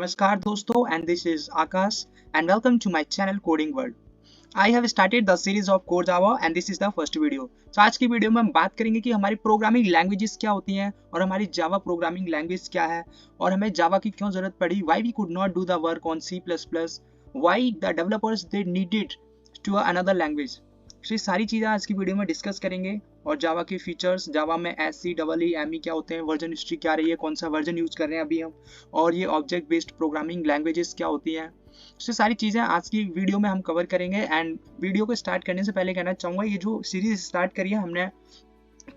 Namaskar dosto, and this is Akash and welcome to my channel Coding World. I have started the series of Core Java and this is the first video. तो आज की video में हम बात करेंगे कि हमारी programming languages क्या होती हैं और हमारी जावा प्रोग्रामिंग लैंग्वेज क्या है और हमें जावा की क्यों जरूरत पड़ी, why we could not do the work on C++, why the developers they needed to another language. तो ये सारी चीज़ें आज की वीडियो में डिस्कस करेंगे और जावा के फीचर्स, जावा में SC, क्या होते हैं, वर्जन हिस्ट्री क्या रही है, कौन सा वर्जन यूज कर रहे हैं अभी हम, और ये ऑब्जेक्ट बेस्ड प्रोग्रामिंग लैंग्वेजेस क्या होती हैं। तो सारी चीज़ें आज की वीडियो में हम कवर करेंगे। एंड वीडियो को स्टार्ट करने से पहले कहना चाहूँगा, ये जो सीरीज स्टार्ट करी है हमने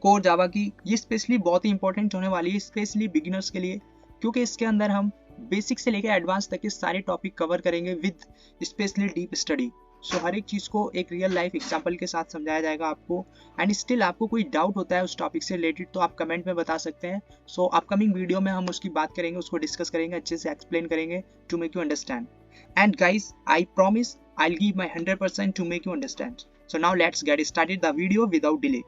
कोर जावा की, ये स्पेशली बहुत ही इंपॉर्टेंट होने वाली है, स्पेशली बिगिनर्स के लिए, क्योंकि इसके अंदर हम बेसिक से लेकर एडवांस तक के सारे टॉपिक कवर करेंगे विद स्पेशली डीप स्टडी। सो हर एक चीज़ को एक रियल लाइफ एग्जाम्पल के साथ समझाया जाएगा आपको। एंड स्टिल आपको कोई डाउट होता है उस टॉपिक से रिलेटेड तो आप कमेंट में बता सकते हैं। सो अपकमिंग वीडियो में हम उसकी बात करेंगे, उसको डिस्कस करेंगे, अच्छे से एक्सप्लेन करेंगे to make you understand. And guys, I promise I'll give my 100% to make you understand. So now let's get started the video without delay.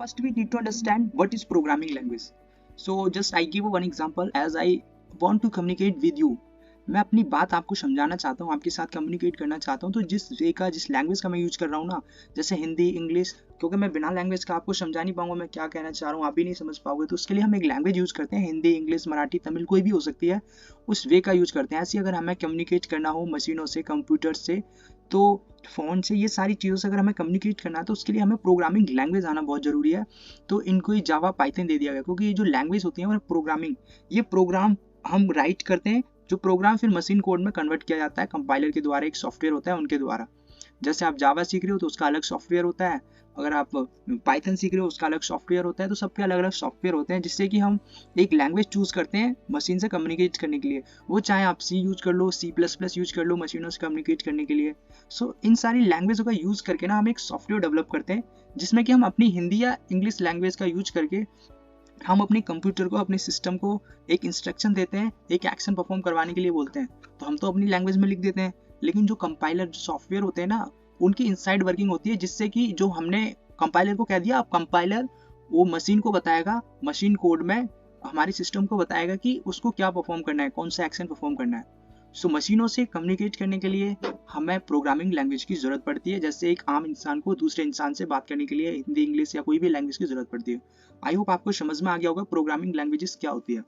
First we need to understand what is programming language. So just I give one example as I want to communicate with you. मैं अपनी बात आपको समझाना चाहता हूँ, आपके साथ communicate करना चाहता हूँ। तो जिस वे का, जिस लैंग्वेज का मैं यूज कर रहा हूँ ना, जैसे हिंदी, इंग्लिश, क्योंकि मैं बिना लैंग्वेज का आपको समझा नहीं पाऊंगा मैं क्या कहना चाह रहा हूँ, आप भी नहीं समझ पाओगे। तो उसके लिए हम एक लैंग्वेज यूज करते हैं, हिंदी, इंग्लिश, मराठी, तमिल, कोई भी हो सकती है, उस वे का यूज करते हैं। ऐसे अगर हमें कम्युनिकेट करना हो मशीनों से, कंप्यूटर से, तो फ़ोन से, ये सारी चीज़ों से अगर हमें कम्युनिकेट करना है तो उसके लिए हमें प्रोग्रामिंग लैंग्वेज आना बहुत ज़रूरी है। तो इनको ही जावा पाइथन दे दिया गया, क्योंकि ये जो लैंग्वेज होती है वो प्रोग्रामिंग, ये प्रोग्राम हम राइट करते हैं, जो प्रोग्राम फिर मशीन कोड में कन्वर्ट किया जाता है कंपाइलर के द्वारा, एक सॉफ्टवेयर होता है उनके द्वारा। जैसे आप जावा सीख रहे हो तो उसका अलग सॉफ्टवेयर होता है, अगर आप पाइथन सीख रहे हो उसका अलग सॉफ्टवेयर होता है। तो सबके अलग अलग सॉफ्टवेयर होते हैं जिससे कि हम एक लैंग्वेज चूज करते हैं मशीन से कम्युनिकेट करने के लिए। वो चाहे आप C यूज कर लो, C++ यूज कर लो मशीनों से कम्युनिकेट करने के लिए। सो इन सारी लैंग्वेजों का यूज करके ना हम एक सॉफ्टवेयर डेवलप करते हैं, जिसमें कि हम अपनी हिंदी या इंग्लिश लैंग्वेज का यूज करके हम अपने कंप्यूटर को, अपने सिस्टम को एक इंस्ट्रक्शन देते हैं, एक एक्शन परफॉर्म करवाने के लिए बोलते हैं। तो हम तो अपनी लैंग्वेज में लिख देते हैं, लेकिन जो कंपाइलर, जो सॉफ्टवेयर होते हैं ना, उनकी इनसाइड वर्किंग होती है, जिससे कि जो हमने कंपाइलर को कह दिया, अब कंपाइलर वो मशीन को बताएगा, मशीन कोड में हमारे सिस्टम को बताएगा कि उसको क्या परफॉर्म करना है, कौन सा एक्शन परफॉर्म करना है। सो मशीनों से कम्युनिकेट करने के लिए हमें प्रोग्रामिंग लैंग्वेज की जरूरत पड़ती है, जैसे एक आम इंसान को दूसरे इंसान से बात करने के लिए हिंदी, इंग्लिश या कोई भी लैंग्वेज की जरूरत पड़ती है। आई होप आपको समझ में आ गया होगा प्रोग्रामिंग लैंग्वेजेस क्या होती है।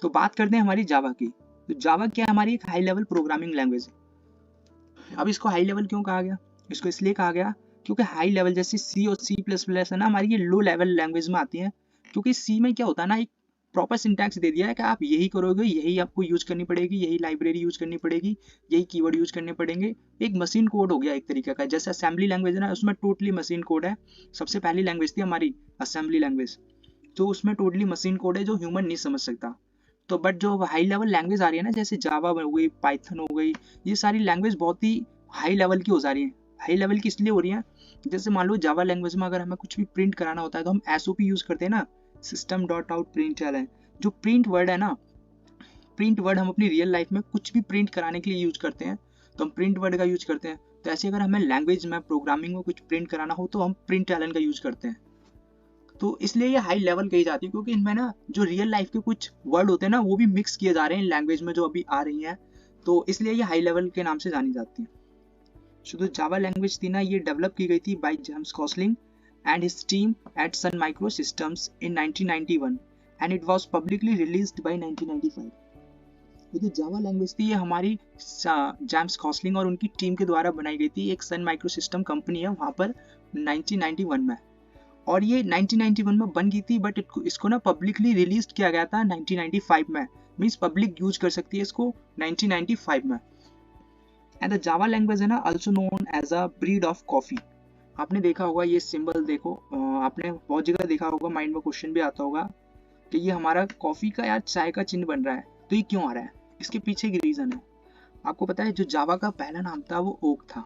तो बात करते हैं हमारी जावा की। तो जावा क्या, हमारी एक हाई लेवल प्रोग्रामिंग लैंग्वेज है। अब इसको हाई लेवल क्यों कहा गया? इसको इसलिए कहा गया क्योंकि हाई लेवल जैसे C और C++ है ना, हमारी ये लो लेवल लैंग्वेज में आती है। क्योंकि C में क्या होता है ना, एक प्रॉपर सिंटैक्स दे दिया है कि आप यही करोगे, यही आपको यूज करनी पड़ेगी, यही लाइब्रेरी यूज करनी पड़ेगी, यही कीवर्ड यूज करने पड़ेंगे। एक मशीन कोड हो गया एक तरीके का। जैसे असेंबली लैंग्वेज है ना, उसमें टोटली मशीन कोड है। सबसे पहली लैंग्वेज थी हमारी असेंबली लैंग्वेज, तो उसमें टोटली मशीन कोड है जो ह्यूमन नहीं समझ सकता। तो बट जो हाई लेवल लैंग्वेज आ रही है ना, जैसे जावा हो गई, पाइथन हो गई, ये सारी लैंग्वेज बहुत ही हाई लेवल की हो जा रही है। हाई लेवल की इसलिए हो रही है, जैसे मान लो जावा लैंग्वेज में अगर हमें कुछ भी प्रिंट कराना होता है तो हम SOP यूज करते हैं ना, सिस्टम डॉट आउट प्रिंट। जो प्रिंट वर्ड है ना, प्रिंट वर्ड हम अपनी रियल लाइफ में कुछ भी प्रिंट कराने के लिए यूज करते हैं, तो हम प्रिंट वर्ड का यूज करते हैं। तो ऐसे अगर हमें लैंग्वेज में, प्रोग्रामिंग में कुछ प्रिंट कराना हो तो हम प्रिंट का यूज करते हैं। तो इसलिए ये हाई लेवल कही जाती है, क्योंकि इनमें ना जो रियल लाइफ के कुछ वर्ड होते हैं ना, वो भी मिक्स किए जा रहे हैं लैंग्वेज में जो अभी आ रही हैं, तो इसलिए ये हाई लेवल के नाम से जानी जाती है। जो जावा लैंग्वेज थी ना, ये डेवलप की गई थी by James Gosling and his team at Sun Microsystems in 1991 and it was publicly released by 1995। ये जो जावा लैंग्वेज थी, ये हमारी जेम्स गॉसलिंग और उनकी टीम के द्वारा बनाई गई थी। एक सन माइक्रो सिस्टम कंपनी है वहाँ पर 1991 में, और ये 1991 में बन गई थी, बट इसको ना पब्लिकली रिलीज किया गया था 1995 में। मीन्स पब्लिक यूज कर सकती है इसको 1995 में। एंड द जावा लैंग्वेज है ना also known as a breed of coffee. आपने देखा होगा ये सिंबल, देखो आपने बहुत जगह देखा होगा, माइंड में क्वेश्चन भी आता होगा कि ये हमारा कॉफी का या चाय का चिन्ह बन रहा है, तो ये क्यों आ रहा है? इसके पीछे की रीजन है। आपको पता है जो जावा का पहला नाम था वो ओक था,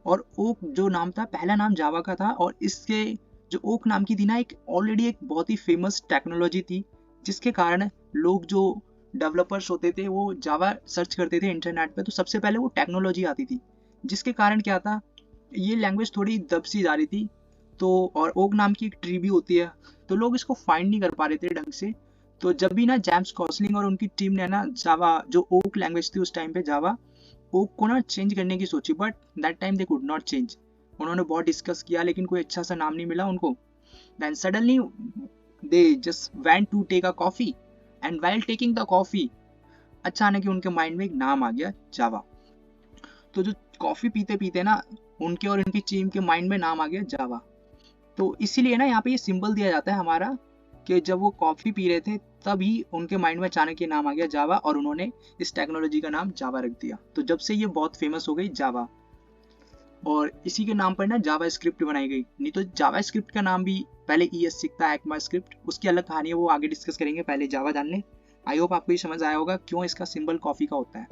और ओक जो नाम था, पहला नाम जावा का था, और इसके जो ओक नाम की थी ना, एक ऑलरेडी एक बहुत ही फेमस टेक्नोलॉजी थी, जिसके कारण लोग जो डेवलपर्स होते थे वो जावा सर्च करते थे इंटरनेट पे, तो सबसे पहले वो टेक्नोलॉजी आती थी, जिसके कारण क्या था, ये लैंग्वेज थोड़ी दब सी जा रही थी। तो और ओक नाम की एक ट्री भी होती है, तो लोग इसको फाइंड नहीं कर पा रहे थे ढंग से, तो जब भी ना जेम्स गॉसलिंग और उनकी टीम ने ना जावा जो ओक लैंग्वेज थी उस टाइम पे जावा ओक को ना चेंज करने की सोची, but that time they could not change. उन्होंने बहुत डिस्कस किया लेकिन कोई अच्छा सा नाम नहीं मिला उनको। Then suddenly they just went to take a coffee and while taking the coffee अचानक ही उनके माइंड में एक नाम आ गया, जावा। तो जो कॉफी पीते पीते ना उनके और उनकी टीम के माइंड में नाम आ गया जावा। तो इसीलिए ना यहाँ पे ये सिंबल दिया जाता है हमारा कि जब वो कॉफी पी रहे थे तभी उनके माइंड में अचानक ये नाम आ गया जावा, और उन्होंने इस टेक्नोलॉजी का नाम जावा रख दिया। तो जब से ये बहुत फेमस हो गई जावा, और इसी के नाम पर ना जावा स्क्रिप्ट बनाई गई। नहीं तो जावा स्क्रिप्ट का नाम भी पहले ES सीखता है, एक्मा स्क्रिप्ट, उसकी अलग कहानी है, वो आगे डिस्कस करेंगे, पहले जावा जान ले। आई होप आपको ये समझ आया होगा क्यों इसका सिंबल कॉफी का होता है।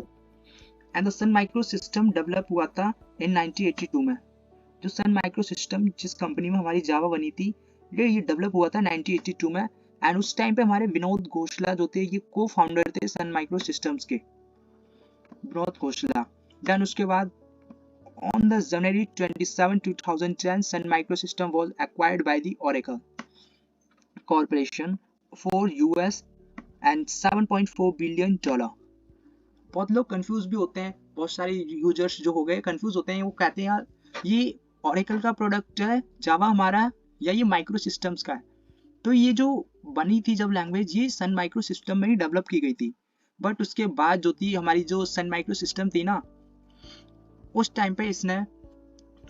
And the Sun Microsystems develop हुआ था इन 1982 में। जो सन माइक्रो सिस्टम जिस कंपनी में हमारी जावा बनी थी ये डेवलप हुआ था 1982 में। एंड उस टाइम पे हमारे विनोद घोषला जो थे ये को फाउंडर थे सन माइक्रो सिस्टम्स के, विनोद घोषला। देन उसके बाद on the January 27, 2010 Sun Microsystem was acquired by the Oracle Corporation for US and $7.4 billion। बहुत लोग कंफ्यूज भी होते हैं, बहुत सारे यूजर्स जो हो गए कंफ्यूज होते हैं, वो कहते हैं यार ये Oracle का प्रोडक्ट है जावा हमारा या ये माइक्रो सिस्टम्स का है। तो ये जो बनी थी जब लैंग्वेज ये सन माइक्रो सिस्टम में ही डेवलप की गई थी, बट उसके बाद जो थी हमारी जो सन माइक्रो सिस्टम थी ना उस टाइम पे इसने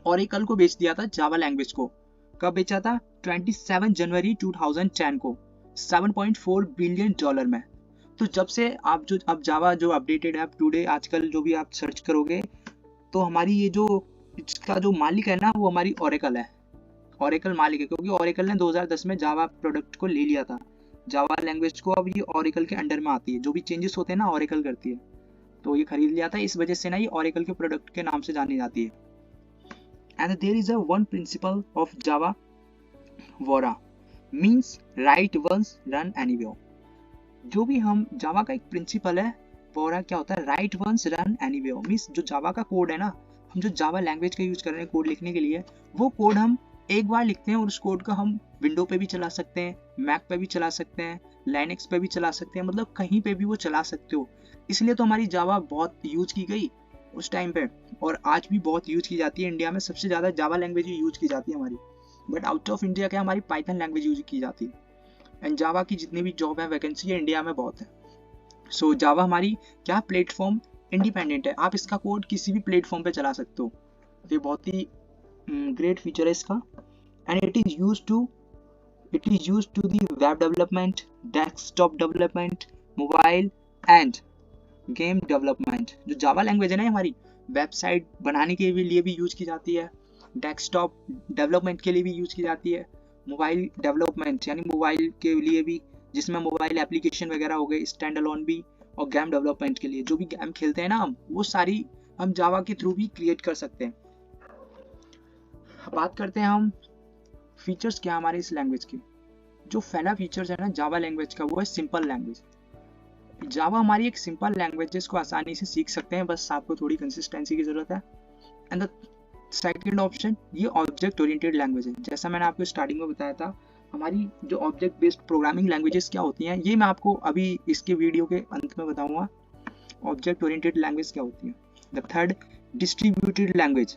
ओरेकल को बेच दिया था जावा लैंग्वेज को। कब बेचा था? 27 जनवरी 2010 को $7.4 बिलियन में। तो जब से आप जो अब जावा जो अपडेटेड है टुडे आजकल जो भी आप सर्च करोगे तो हमारी ये जो इसका जो मालिक है ना वो हमारी ओरेकल है। ओरेकल मालिक है क्योंकि ओरेकल ने 2010 में जावा प्रोडक्ट को ले लिया था, जावा लैंग्वेज को अब ये ओरेकल के अंडर में आती है, जो भी चेंजेस होते हैं ना ओरेकल करती है। तो ये खरीद लिया था, इस वजह से ना ये ओरेकल के प्रोडक्ट के नाम से जानी जाती है। And there is a one principle of Java वोरा means write once run anywhere. जो भी हम जावा का एक प्रिंसिपल है वोरा क्या होता है? Write once run anywhere means जो जावा का कोड है ना, हम जो जावा लैंग्वेज का यूज कर रहे हैं कोड लिखने के लिए, वो कोड हम एक बार लिखते हैं और उस कोड का हम विंडो पे भी चला सकते हैं, मैक पे भी चला सकते हैं, लाइनक्स पे भी चला सकते हैं, मतलब कहीं पे भी वो चला सकते हो। इसलिए तो हमारी जावा बहुत यूज की गई उस टाइम पे, और आज भी बहुत यूज की जाती है। इंडिया में सबसे ज़्यादा जावा लैंग्वेज यूज की जाती है हमारी, बट आउट ऑफ इंडिया क्या हमारी पाइथन लैंग्वेज यूज की जाती है। एंड जावा की जितनी भी जॉब है वैकेंसी है इंडिया में बहुत है। सो जावा हमारी क्या प्लेटफॉर्म इंडिपेंडेंट है, आप इसका कोड किसी भी प्लेटफॉर्म पे चला सकते हो। ये बहुत ही ग्रेट फीचर है इसका। And it is use to the web development, desktop development, mobile and game development. जो जावा लैंग्वेज है ना हमारी वेबसाइट बनाने के लिए भी यूज की जाती है, डेस्कटॉप डेवलपमेंट के लिए भी यूज की जाती है, मोबाइल डेवलपमेंट यानी मोबाइल के लिए भी जिसमें मोबाइल एप्लीकेशन वगैरह हो गए स्टैंड अलोन भी, और गेम डेवलपमेंट के लिए जो भी गेम खेलते हैं ना हम वो सारी हम जावा के थ्रू भी क्रिएट कर सकते हैं। बात करते हैं हम फीचर्स क्या हमारे इस लैंग्वेज के। जो पहला फीचर्स है ना जावा लैंग्वेज का वो है सिंपल लैंग्वेज। जावा हमारी एक सिंपल लैंग्वेज जिसको आसानी से सीख सकते हैं, बस आपको थोड़ी कंसिस्टेंसी की जरूरत है। एंड द सेकंड ऑप्शन ये ऑब्जेक्ट ओरिएंटेड लैंग्वेज है। जैसा मैंने आपको स्टार्टिंग में बताया था हमारी जो ऑब्जेक्ट बेस्ड प्रोग्रामिंग लैंग्वेजेस क्या होती हैं ये मैं आपको अभी इसके वीडियो के अंत में बताऊंगा ऑब्जेक्ट ओरिएंटेड लैंग्वेज क्या होती है। The third distributed language.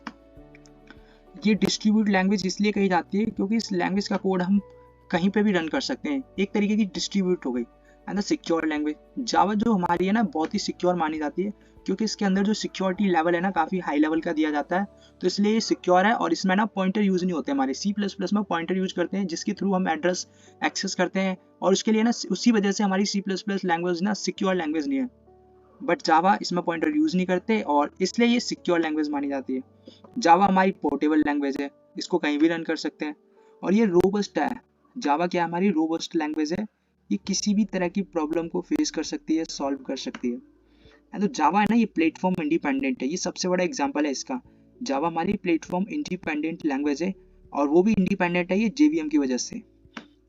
ये डिस्ट्रीब्यूट लैंग्वेज इसलिए कही जाती है क्योंकि इस लैंग्वेज का कोड हम कहीं पे भी रन कर सकते हैं, एक तरीके की डिस्ट्रीब्यूट हो गई। And the secure language. Java जो हमारी है ना बहुत ही सिक्योर मानी जाती है क्योंकि इसके अंदर जो सिक्योरिटी लेवल है ना काफ़ी हाई लेवल का दिया जाता है, तो इसलिए ये सिक्योर है। और इसमें ना पॉइंटर यूज़ नहीं होते, हमारे C++ में पॉइंटर यूज करते हैं जिसके थ्रू हम एड्रेस एक्सेस करते हैं, और उसके लिए ना उसी वजह से हमारी C++ लैंग्वेज ना सिक्योर लैंग्वेज नहीं है। बट जावा इसमें पॉइंटर यूज़ नहीं करते और इसलिए ये सिक्योर लैंग्वेज मानी जाती है। जावा हमारी पोर्टेबल लैंग्वेज है, इसको कहीं भी रन कर सकते हैं, और ये रोबस्ट है। जावा क्या हमारी रोबस्ट लैंग्वेज है, ये किसी भी तरह की प्रॉब्लम को फेस कर सकती है, सॉल्व कर सकती है। तो जावा है ना ये प्लेटफॉर्म इंडिपेंडेंट है, ये सबसे बड़ा एग्जांपल है इसका। जावा हमारी प्लेटफॉर्म इंडिपेंडेंट लैंग्वेज है, और वो भी इंडिपेंडेंट है ये JVM की वजह से।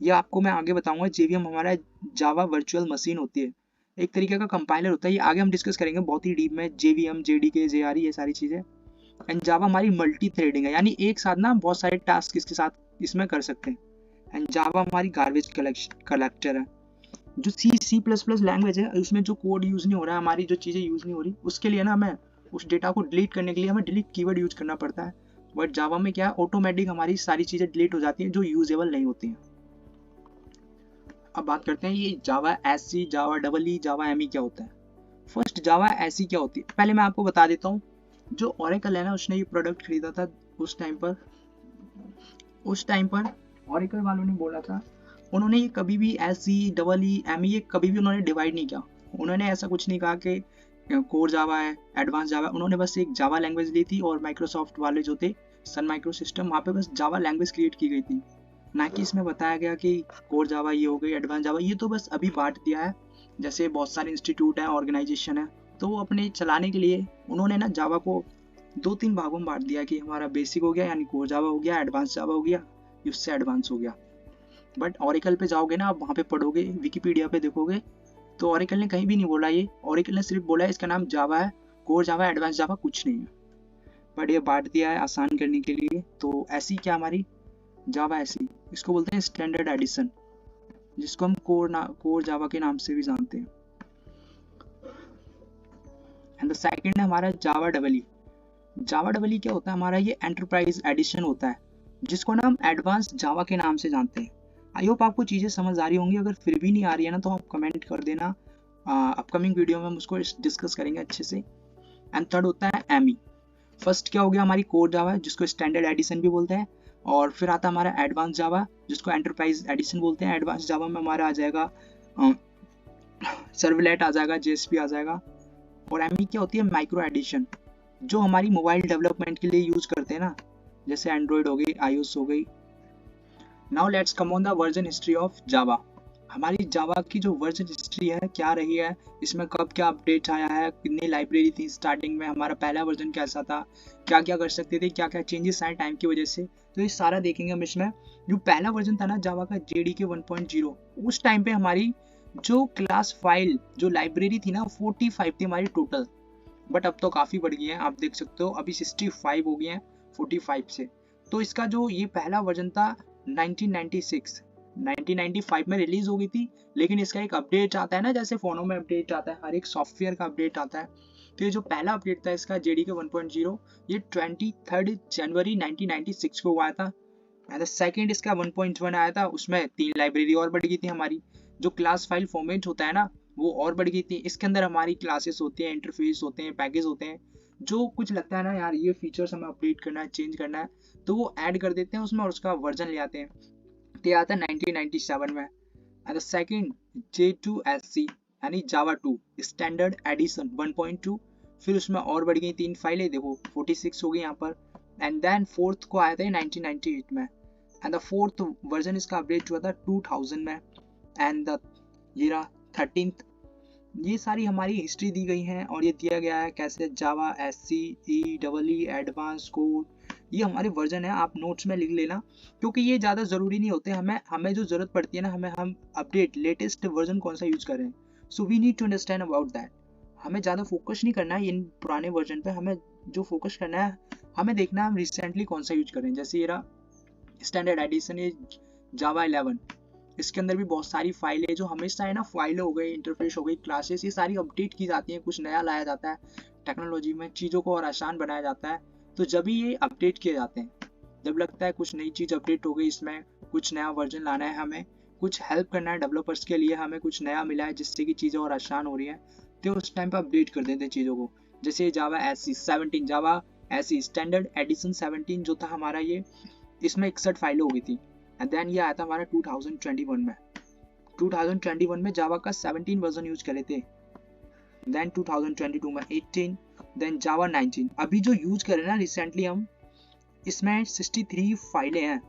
ये आपको मैं आगे बताऊंगा। JVM हमारा जावा वर्चुअल मशीन होती है, एक तरीके का कंपाइलर होता है। ये आगे हम डिस्कस करेंगे बहुत ही डीप में, JVM, JDK, JRE ये सारी चीज़ें। एंड जावा हमारी मल्टी थ्रेडिंग है, यानी एक साथ ना बहुत सारे टास्क इसके साथ इसमें कर सकते हैं। एंड जावा हमारी गार्बेज कलेक्टर है। जो C++ लैंग्वेज है उसमें जो कोड यूज़ नहीं हो रहा है, हमारी जो चीज़ें यूज़ नहीं हो रही, उसके लिए ना हमें उस डेटा को डिलीट करने के लिए हमें डिलीट कीवर्ड यूज करना पड़ता है। बट जावा में क्या है, ऑटोमेटिक हमारी सारी चीज़ें डिलीट हो जाती हैं जो यूजेबल नहीं होती हैं। अब बात करते हैं ये जावा एससी, जावा डबल ई, जावा एमई क्या होता है। फर्स्ट जावा एससी क्या होती है, पहले मैं आपको बता देता हूँ। जो ओरेकल है ना, उसने ये प्रोडक्ट खरीदा था उस टाइम पर ओरेकल वालों ने बोला था, उन्होंने ये कभी भी एससी डबल ई एमई ये कभी भी उन्होंने डिवाइड नहीं किया। उन्होंने ऐसा कुछ नहीं कहा कि कोर जावा है, एडवांस जावा। उन्होंने बस एक जावा लैंग्वेज ली थी और माइक्रोसॉफ्ट वाले जो थे सन माइक्रो सिस्टम, वहाँ पे बस जावा लैंग्वेज क्रिएट की गई थी, ना कि इसमें बताया गया कि कोर जावा ये हो गई, एडवांस जावा ये तो बस अभी बांट दिया है। जैसे बहुत सारे इंस्टीट्यूट हैं, ऑर्गेनाइजेशन है, तो वो अपने चलाने के लिए उन्होंने ना जावा को 2-3 भागों में बांट दिया कि हमारा बेसिक हो गया यानी कोर जावा हो गया, एडवांस जावा हो गया, उससे एडवांस हो गया। बट ओरेकल पे जाओगे ना, आप वहाँ पे पढ़ोगे, विकिपीडिया पे देखोगे, तो ओरेकल ने कहीं भी नहीं बोला ये। ओरेकल ने सिर्फ बोला है इसका नाम जावा है, कोर जावा, एडवांस जावा कुछ नहीं है। बट ये बांट दिया है आसान करने के लिए। तो ऐसी क्या हमारी जावा ऐसी, इसको बोलते हैं स्टैंडर्ड एडिशन, जिसको हम कोर जावा के नाम से भी जानते हैं। एंड द सेकंड है हमारा जावा डबल ई। जावा डबल ई क्या होता है हमारा, ये एंटरप्राइज एडिशन होता है, जिसको ना हम एडवांस जावा के नाम से जानते हैं। आई होप आपको चीज़ें समझ आ रही होंगी। अगर फिर भी नहीं आ रही है ना, तो आप कमेंट कर देना, अपकमिंग वीडियो में हम उसको डिस्कस करेंगे अच्छे से। एंड थर्ड होता है एमई। फर्स्ट क्या हो गया हमारी कोर जावा, जिसको स्टैंडर्ड एडिशन भी बोलते हैं, और फिर आता हमारा एडवांस जावा, जिसको एंटरप्राइज एडिशन बोलते हैं। एडवांस जावा में हमारा आ जाएगा सर्वलेट आ जाएगा, जेएसपी आ जाएगा। और एमई क्या होती है, माइक्रो एडिशन, जो हमारी मोबाइल डेवलपमेंट के लिए यूज करते हैं ना, जैसे एंड्रॉयड हो गई, आईओएस हो गई। Now let's come on the version history of Java. हमारी जावा की जो वर्जन हिस्ट्री है क्या रही है, इसमें कब क्या अपडेट आया है, कितनी लाइब्रेरी थी स्टार्टिंग में, हमारा पहला वर्जन कैसा था, क्या क्या कर सकते थे, क्या क्या चेंजेस आए टाइम की वजह से, तो ये सारा देखेंगे हम इसमें। जो पहला वर्जन था ना जावा का, JDK 1.0, उस टाइम पे हमारी जो क्लास फाइल जो लाइब्रेरी थी ना 45 थी हमारी टोटल। बट अब तो काफ़ी बढ़ गई है, आप देख सकते हो अभी 65 हो गई हैं 45 से। तो इसका जो ये पहला वर्जन था 1995 में रिलीज हो गई थी। लेकिन इसका एक अपडेट आता है ना, जैसे फोनों में अपडेट आता है, हर एक सॉफ्टवेयर का अपडेट आता है। तो ये जो पहला अपडेट था इसका JDK 1.0, ये 23 जनवरी 1996 को आया था। एंड सेकेंड इसका 1.1 आया था, उसमें 3 लाइब्रेरी और बढ़ गई थी हमारी। जो क्लास फाइल फॉर्मेट होता है ना, वो और बढ़ गई थी। इसके अंदर हमारी क्लासेस होती हैं, इंटरफेस होते हैं, पैकेज होते हैं, जो कुछ लगता है ना यार ये फीचर्स हमें अपडेट करना है, चेंज करना है, तो वो ऐड कर देते हैं उसमें और उसका वर्जन ले आते हैं। तो ये आता है 1997 में। एंड द सेकंड J2SC यानी जावा 2 स्टैंडर्ड एडिशन 1.2, फिर उसमें और बढ़ गई 3 फाइलें, देखो 46 हो गई यहाँ पर। एंड देन फोर्थ को आया था 1998 में। एंड द फोर्थ वर्जन इसका अपडेट हुआ था 2000 में। एंड द ये रहा 13th। ये सारी हमारी हिस्ट्री दी गई है और ये दिया गया है कैसे जावा SC EEE एडवांस कोड, ये हमारे वर्जन है, आप नोट्स में लिख लेना, क्योंकि ये ज़्यादा ज़रूरी नहीं होते। हमें जो ज़रूरत पड़ती है ना, हम अपडेट लेटेस्ट वर्जन कौन सा यूज़ कर रहे हैं, so we need to understand about that. हमें ज़्यादा फोकस नहीं करना है इन पुराने वर्जन पे, हमें जो फोकस करना है, हमें देखना है हम रिसेंटली कौन सा यूज कर रहे हैं। जैसे ये रहा स्टैंडर्ड एडिशन, ये जावा 11, इसके अंदर भी बहुत सारी फाइलें जो हमेशा है ना, फाइल हो गई, इंटरफेस हो गई, क्लासेस, ये सारी अपडेट की जाती हैं, कुछ नया लाया जाता है टेक्नोलॉजी में, चीज़ों को और आसान बनाया जाता है। तो जब भी ये अपडेट किए जाते हैं, जब लगता है कुछ नई चीज़ अपडेट हो गई, इसमें कुछ नया वर्जन लाना है, हमें कुछ हेल्प करना है डेवलपर्स के लिए, हमें कुछ नया मिला है जिससे कि चीज़ें और आसान हो रही हैं, तो उस टाइम पर अपडेट कर देते हैं चीज़ों को। जैसे जावा SC 17, जावा SC स्टैंडर्ड एडिशन 17 जो था हमारा, ये इसमें 61 फाइलें हो गई थी। एंड देन ये आया था हमारा 2021 में। 2021 में जावा का 17 वर्जन यूज करे थे। देन 2022 में 18, देन जावा 19। अभी जो यूज कर रहे हैं ना रिसेंटली हम, इसमें 63 फाइलें हैं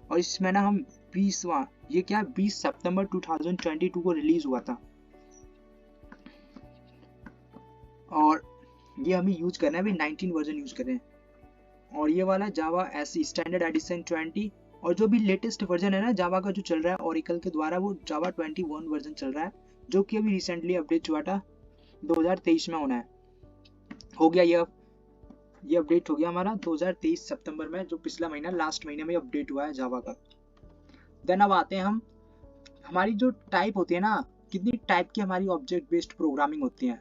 और इसमें ना हम 20वां, ये क्या 20 सितंबर 2022 को रिलीज हुआ था और ये हमें यूज करना है, अभी 19 वर्जन यूज कर रहे हैं। और ये वाला जावा SC स्टैंडर्ड एडिशन 20, और जो भी लेटेस्ट वर्जन है ना जावा का जो चल रहा है ओरेकल के द्वारा, वो जावा 21 वर्जन चल रहा है, जो कि अभी रिसेंटली अपडेट हुआ था, 2023 में होना है, हो गया ये अपडेट हो गया हमारा 2023 सितंबर में, जो पिछला महीना लास्ट महीने में अपडेट हुआ है जावा का। देन अब आते हैं हम, हमारी जो टाइप होती है ना, कितनी टाइप की हमारी ऑब्जेक्ट बेस्ड प्रोग्रामिंग होती है।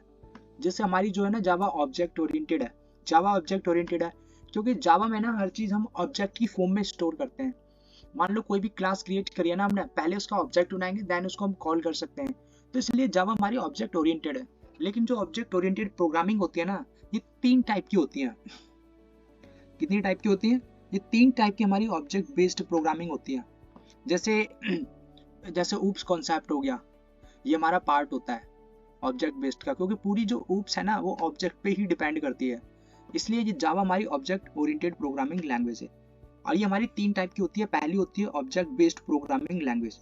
जैसे हमारी जो है ना जावा ऑब्जेक्ट ओरिएंटेड है, जावा ऑब्जेक्ट ओरिएंटेड है क्योंकि जावा में ना हर चीज हम ऑब्जेक्ट की फॉर्म में स्टोर करते हैं। मान लो कोई भी क्लास क्रिएट करिए ना हमने, पहले उसका ऑब्जेक्ट बनाएंगे देन उसको हम कॉल कर सकते हैं। तो इसलिए जावा हमारी ऑब्जेक्ट ओरिएंटेड है। लेकिन जो ऑब्जेक्ट ओरिएंटेड प्रोग्रामिंग होती है ना, ये 3 टाइप की होती है। कितनी टाइप की होती है? ये 3 टाइप की हमारी ऑब्जेक्ट बेस्ड प्रोग्रामिंग होती है। जैसे जैसे ऊप्स कॉन्सेप्ट हो गया, ये हमारा पार्ट होता है ऑब्जेक्ट बेस्ड का, क्योंकि पूरी जो ऊप्स है ना वो ऑब्जेक्ट पे ही डिपेंड करती है। इसलिए ये जावा हमारी ऑब्जेक्ट ओरिएंटेड प्रोग्रामिंग लैंग्वेज है। और ये हमारी 3 टाइप की होती है। पहली होती है object based programming language.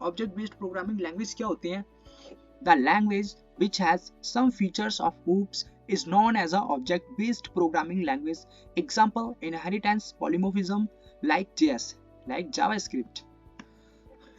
Object based programming language क्या होती है? The language which has some features of OOPS is known as a object-based programming language. Example: inheritance, polymorphism, like JS, like JavaScript.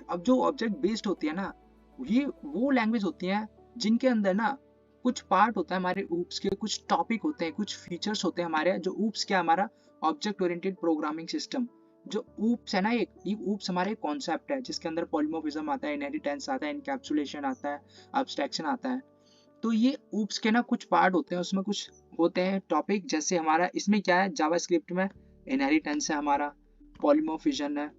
अब जो ऑब्जेक्ट बेस्ड होती है ना, ये वो लैंग्वेज होती है जिनके अंदर ना कुछ पार्ट होता है हमारे ऊप्स के, कुछ टॉपिक होते हैं, कुछ फीचर्स होते हैं हमारे। जो ऊप्स क्या, हमारा ऑब्जेक्ट ओरिएंटेड प्रोग्रामिंग सिस्टम। जो ऊप्स है ना, ये ऊप्स हमारे कॉन्सेप्ट है जिसके अंदर पॉलीमॉर्फिज्म आता है, इनहेरिटेंस आता है, एनकैप्सुलेशन आता है, एब्स्ट्रैक्शन आता है। तो ये ऊप्स के ना कुछ पार्ट होते हैं, उसमें कुछ होते हैं टॉपिक। जैसे हमारा इसमें क्या है, जावास्क्रिप्ट में इनहेरिटेंस है, हमारा पॉलीमॉर्फिज्म है।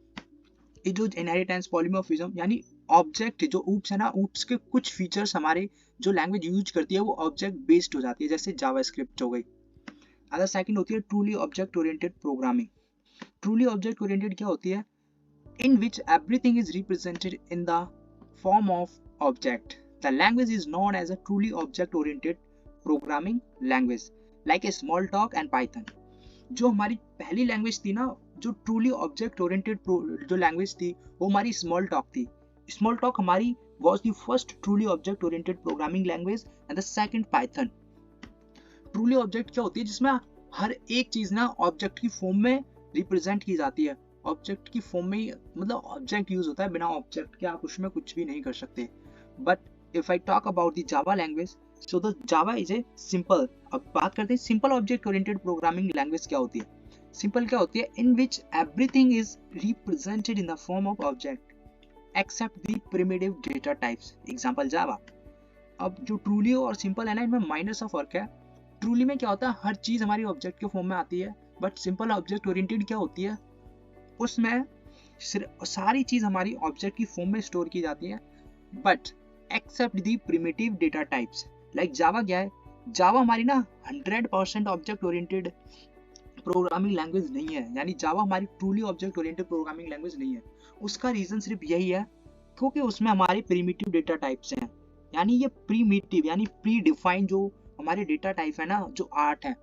ये जो इनहेरिटेंस पॉलीमॉर्फिज्म यानी ऑब्जेक्ट जो ऊप्स है ना, ऊप्स के कुछ फीचर्स हमारे जो लैंग्वेज यूज करती है वो ऑब्जेक्ट बेस्ड हो जाती है, जैसे जावास्क्रिप्ट हो गई। अदर सेकंड होती है truly object oriented programming. Truly object oriented क्या होती है? In which everything is represented in the form of object. The language is known as a truly object oriented programming language like a Smalltalk and Python. जो हमारी पहली language थी ना, जो truly object oriented जो language थी, वो हमारी स्मॉल टॉक थी। स्मॉल टॉक हमारी was the first truly object oriented programming language and the second Python. Truly object क्या होती है? जिसमें हर एक चीज ना ऑब्जेक्ट की फॉर्म में रिप्रेजेंट की जाती है। ऑब्जेक्ट की फॉर्म में ही मतलब ऑब्जेक्ट यूज होता है, बिना ऑब्जेक्ट के आप उसमें कुछ भी नहीं कर सकते। But if I talk about the Java language, so the Java is a simple. अब बात करते हैं simple object oriented programming language क्या होती है। सिंपल क्या होती है? In which everything is represented in the form of object except the primitive data types. Example Java. अब जो ट्रूली और सिंपल है ना, इनमें माइनर सा फर्क है। ट्रूली में क्या होता है, हर चीज हमारी ऑब्जेक्ट के फॉर्म में आती है। बट सिंपल ऑब्जेक्ट ओरिएंटेड क्या होती है, उसमें सारी चीज हमारी ऑब्जेक्ट की फॉर्म में स्टोर की जाती है, but except the primitive data types. Like Java क्या है, जावा हमारी ना 100% ऑब्जेक्ट ओरिएंटेड प्रोग्रामिंग लैंग्वेज नहीं है। यानी जावा हमारी truly object oriented programming language नहीं है। उसका रीजन सिर्फ यही है क्योंकि उसमें हमारे प्रिमिटिव डेटा टाइप्स हैं। यानी ये प्रीमिटिव यानी प्री डिफाइंड जो हमारे डेटा टाइप है ना, जो 8 है,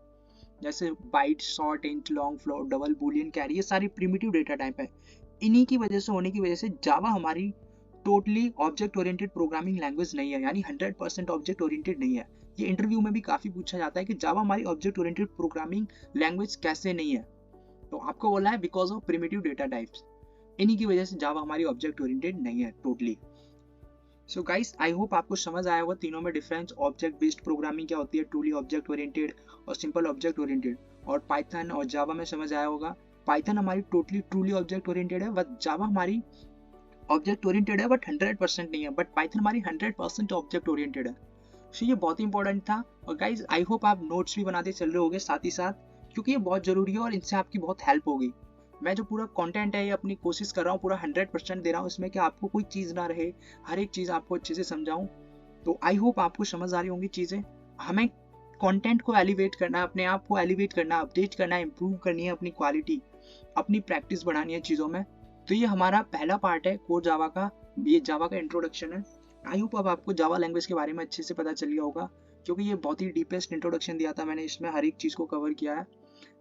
जैसे byte, short, int, long, float, double, boolean, char, ये सारी प्रिमिटिव डेटा टाइप है। इन्हीं की वजह से होने की वजह से जावा हमारी totally object oriented programming language नहीं है, यानी 100% ऑब्जेक्ट ओरिएंटेड नहीं है। ये इंटरव्यू में भी काफी पूछा जाता है कि जावा हमारी ऑब्जेक्ट ओरिएंटेड प्रोग्रामिंग लैंग्वेज कैसे नहीं है, तो आपको बोलना है because of primitive data types. इन्हीं की वजह से जावा हमारी ऑब्जेक्ट ओरिएंटेड नहीं है totally. So guys, I hope आपको समझ आया होगा तीनों में डिफरेंस। ऑब्जेक्ट बेस्ड प्रोग्रामिंग क्या होती है, ट्रूली ऑब्जेक्ट ओरिएंटेड और सिंपल ऑब्जेक्ट ओरिएंटेड, और पाइथन और जावा में समझ आया होगा। पाइथन हमारी टोटली ट्रूली ऑब्जेक्ट ओरिएंटेड है, बट जावा हमारी ऑब्जेक्ट ओरिएंटेड है बट 100% नहीं है। बट पाइथन हमारी 100% ऑब्जेक्ट ओरिएंटेड है। सो ये बहुत इंपॉर्टेंट था। और गाइज आई होप आप नोट्स भी बनाते चल रहे होगे साथ ही साथ, क्योंकि ये बहुत जरूरी है और इनसे आपकी बहुत हेल्प होगी। मैं जो पूरा कंटेंट है ये अपनी कोशिश कर रहा हूँ, पूरा 100% दे रहा हूँ इसमें कि आपको कोई चीज़ ना रहे, हर एक चीज़ आपको अच्छे से समझाऊँ। तो आई होप आपको समझ आ रही होंगी चीज़ें। हमें कंटेंट को एलिवेट करना है, अपने आप को एलिवेट करना है, अपडेट करना है, इंप्रूव करनी है अपनी क्वालिटी, अपनी प्रैक्टिस बढ़ानी है चीज़ों में। तो ये हमारा पहला पार्ट है कोर जावा का, ये जावा का इंट्रोडक्शन है। आई होप अब आपको जावा लैंग्वेज के बारे में अच्छे से पता चल गया होगा, क्योंकि ये बहुत ही डीपेस्ट इंट्रोडक्शन दिया था मैंने, इसमें हर एक चीज़ को कवर किया है।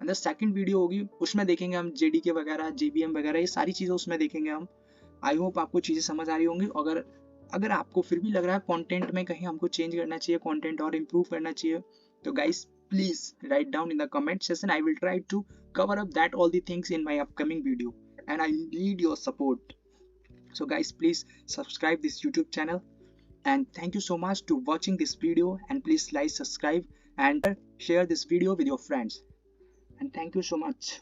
अंदर सेकंड वीडियो होगी, उसमें देखेंगे हम जेडीके वगैरह, जेबीएम वगैरह, ये सारी चीज़ें उसमें देखेंगे हम। आई होप आपको चीज़ें समझ आ रही होंगी। अगर आपको फिर भी लग रहा है कंटेंट में कहीं हमको चेंज करना चाहिए, कंटेंट और इम्प्रूव करना चाहिए, तो guys please write down in the comment section. I will try to cover up that all the things in my upcoming video, and I need your support. So guys, please subscribe this YouTube channel, and thank you so much to watching this video, and please like, subscribe and share this video with your friends, and thank you so much.